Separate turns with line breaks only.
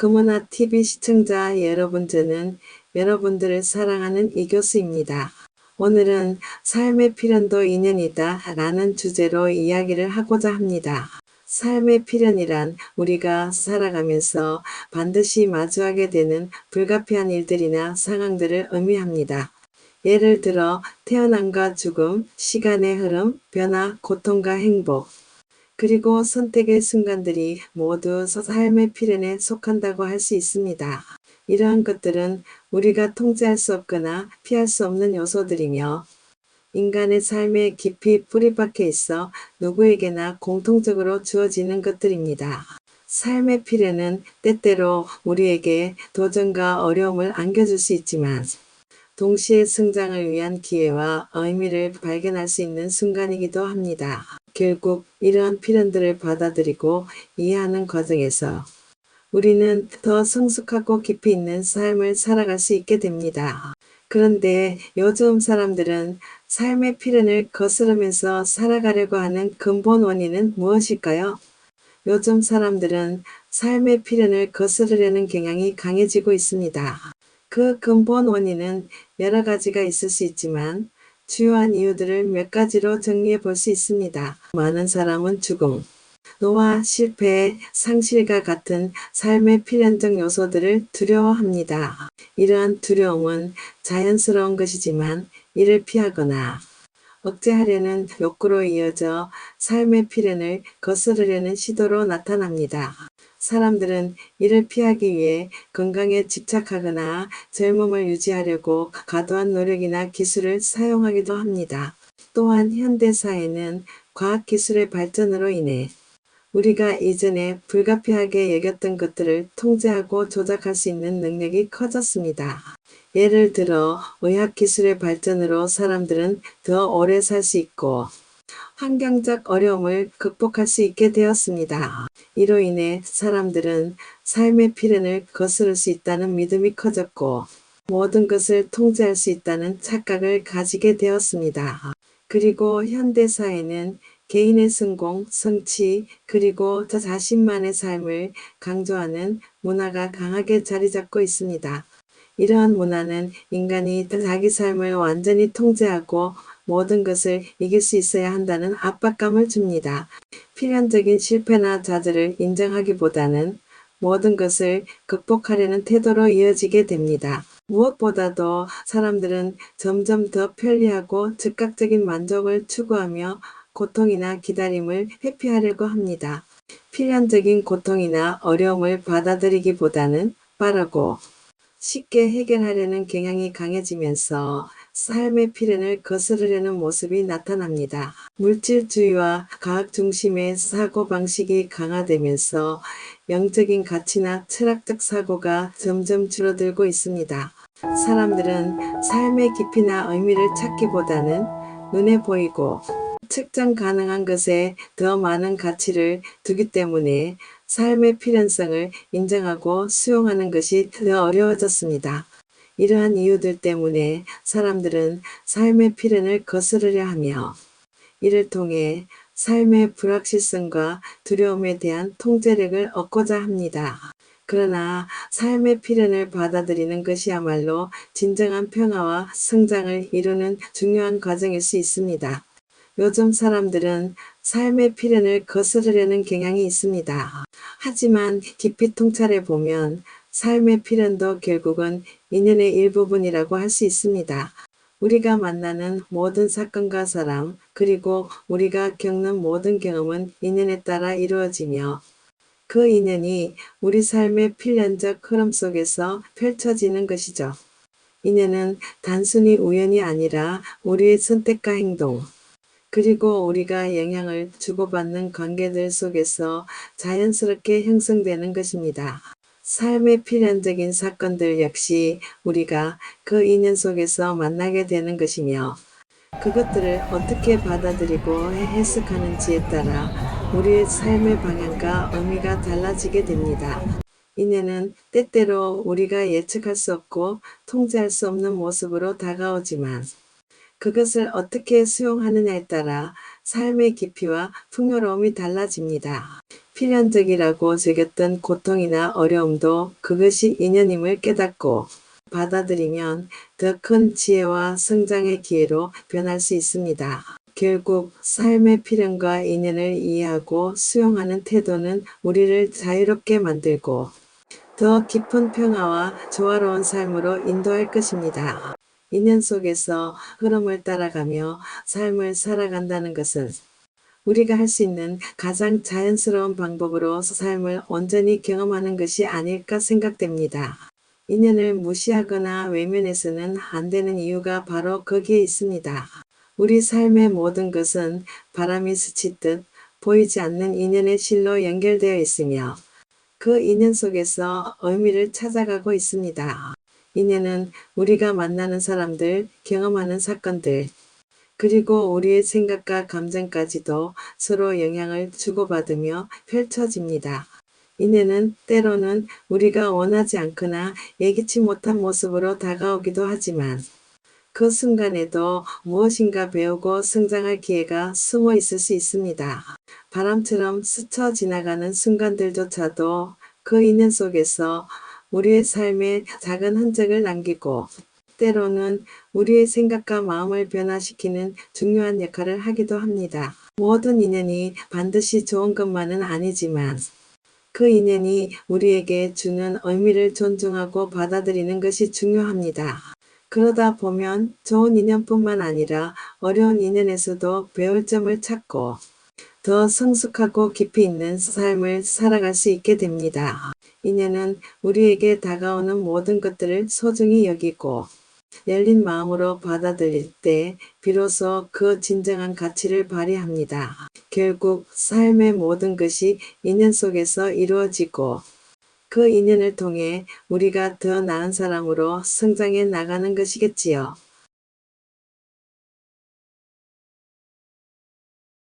금호나 TV 시청자 여러분, 저는 여러분들을 사랑하는 이교수입니다. 오늘은 삶의 필연도 인연이다 라는 주제로 이야기를 하고자 합니다. 삶의 필연이란 우리가 살아가면서 반드시 마주하게 되는 불가피한 일들이나 상황들을 의미합니다. 예를 들어 태어남과 죽음, 시간의 흐름, 변화, 고통과 행복, 그리고 선택의 순간들이 모두 삶의 필연에 속한다고 할 수 있습니다. 이러한 것들은 우리가 통제할 수 없거나 피할 수 없는 요소들이며 인간의 삶에 깊이 뿌리박혀 있어 누구에게나 공통적으로 주어지는 것들입니다. 삶의 필연은 때때로 우리에게 도전과 어려움을 안겨줄 수 있지만 동시에 성장을 위한 기회와 의미를 발견할 수 있는 순간이기도 합니다. 결국 이러한 필연들을 받아들이고 이해하는 과정에서 우리는 더 성숙하고 깊이 있는 삶을 살아갈 수 있게 됩니다. 그런데 요즘 사람들은 삶의 필연을 거스르면서 살아가려고 하는 근본 원인은 무엇일까요? 요즘 사람들은 삶의 필연을 거스르려는 경향이 강해지고 있습니다. 그 근본 원인은 여러 가지가 있을 수 있지만 주요한 이유들을 몇 가지로 정리해 볼 수 있습니다. 많은 사람은 죽음, 노화, 실패, 상실과 같은 삶의 필연적 요소들을 두려워합니다. 이러한 두려움은 자연스러운 것이지만 이를 피하거나 억제하려는 욕구로 이어져 삶의 필연을 거스르려는 시도로 나타납니다. 사람들은 이를 피하기 위해 건강에 집착하거나 젊음을 유지하려고 과도한 노력이나 기술을 사용하기도 합니다. 또한 현대사회는 과학기술의 발전으로 인해 우리가 이전에 불가피하게 여겼던 것들을 통제하고 조작할 수 있는 능력이 커졌습니다. 예를 들어 의학기술의 발전으로 사람들은 더 오래 살 수 있고 환경적 어려움을 극복할 수 있게 되었습니다. 이로 인해 사람들은 삶의 필연을 거스를 수 있다는 믿음이 커졌고 모든 것을 통제할 수 있다는 착각을 가지게 되었습니다. 그리고 현대사회는 개인의 성공, 성취, 그리고 저 자신만의 삶을 강조하는 문화가 강하게 자리 잡고 있습니다. 이러한 문화는 인간이 자기 삶을 완전히 통제하고 모든 것을 이길 수 있어야 한다는 압박감을 줍니다. 필연적인 실패나 좌절을 인정하기보다는 모든 것을 극복하려는 태도로 이어지게 됩니다. 무엇보다도 사람들은 점점 더 편리하고 즉각적인 만족을 추구하며 고통이나 기다림을 회피하려고 합니다. 필연적인 고통이나 어려움을 받아들이기보다는 빠르고 쉽게 해결하려는 경향이 강해지면서 삶의 필연을 거스르려는 모습이 나타납니다. 물질주의와 과학 중심의 사고방식이 강화되면서 영적인 가치나 철학적 사고가 점점 줄어들고 있습니다. 사람들은 삶의 깊이나 의미를 찾기보다는 눈에 보이고 측정 가능한 것에 더 많은 가치를 두기 때문에 삶의 필연성을 인정하고 수용하는 것이 더 어려워졌습니다. 이러한 이유들 때문에 사람들은 삶의 필연을 거스르려 하며 이를 통해 삶의 불확실성과 두려움에 대한 통제력을 얻고자 합니다. 그러나 삶의 필연을 받아들이는 것이야말로 진정한 평화와 성장을 이루는 중요한 과정일 수 있습니다. 요즘 사람들은 삶의 필연을 거스르려는 경향이 있습니다. 하지만 깊이 통찰해 보면 삶의 필연도 결국은 인연의 일부분이라고 할 수 있습니다. 우리가 만나는 모든 사건과 사람, 그리고 우리가 겪는 모든 경험은 인연에 따라 이루어지며 그 인연이 우리 삶의 필연적 흐름 속에서 펼쳐지는 것이죠. 인연은 단순히 우연이 아니라 우리의 선택과 행동, 그리고 우리가 영향을 주고받는 관계들 속에서 자연스럽게 형성되는 것입니다. 삶의 필연적인 사건들 역시 우리가 그 인연 속에서 만나게 되는 것이며 그것들을 어떻게 받아들이고 해석하는지에 따라 우리의 삶의 방향과 의미가 달라지게 됩니다. 인연은 때때로 우리가 예측할 수 없고 통제할 수 없는 모습으로 다가오지만 그것을 어떻게 수용하느냐에 따라 삶의 깊이와 풍요로움이 달라집니다. 필연적이라고 즐겼던 고통이나 어려움도 그것이 인연임을 깨닫고 받아들이면 더 큰 지혜와 성장의 기회로 변할 수 있습니다. 결국 삶의 필연과 인연을 이해하고 수용하는 태도는 우리를 자유롭게 만들고 더 깊은 평화와 조화로운 삶으로 인도할 것입니다. 인연 속에서 흐름을 따라가며 삶을 살아간다는 것은 우리가 할 수 있는 가장 자연스러운 방법으로 삶을 온전히 경험하는 것이 아닐까 생각됩니다. 인연을 무시하거나 외면해서는 안 되는 이유가 바로 거기에 있습니다. 우리 삶의 모든 것은 바람이 스치듯 보이지 않는 인연의 실로 연결되어 있으며 그 인연 속에서 의미를 찾아가고 있습니다. 인연은 우리가 만나는 사람들, 경험하는 사건들, 그리고 우리의 생각과 감정까지도 서로 영향을 주고받으며 펼쳐집니다. 인연은 때로는 우리가 원하지 않거나 예기치 못한 모습으로 다가오기도 하지만 그 순간에도 무엇인가 배우고 성장할 기회가 숨어 있을 수 있습니다. 바람처럼 스쳐 지나가는 순간들조차도 그 인연 속에서 우리의 삶에 작은 흔적을 남기고 때로는 우리의 생각과 마음을 변화시키는 중요한 역할을 하기도 합니다. 모든 인연이 반드시 좋은 것만은 아니지만 그 인연이 우리에게 주는 의미를 존중하고 받아들이는 것이 중요합니다. 그러다 보면 좋은 인연뿐만 아니라 어려운 인연에서도 배울 점을 찾고 더 성숙하고 깊이 있는 삶을 살아갈 수 있게 됩니다. 인연은 우리에게 다가오는 모든 것들을 소중히 여기고 열린 마음으로 받아들일 때 비로소 그 진정한 가치를 발휘합니다. 결국 삶의 모든 것이 인연 속에서 이루어지고 그 인연을 통해 우리가 더 나은 사람으로 성장해 나가는 것이겠지요.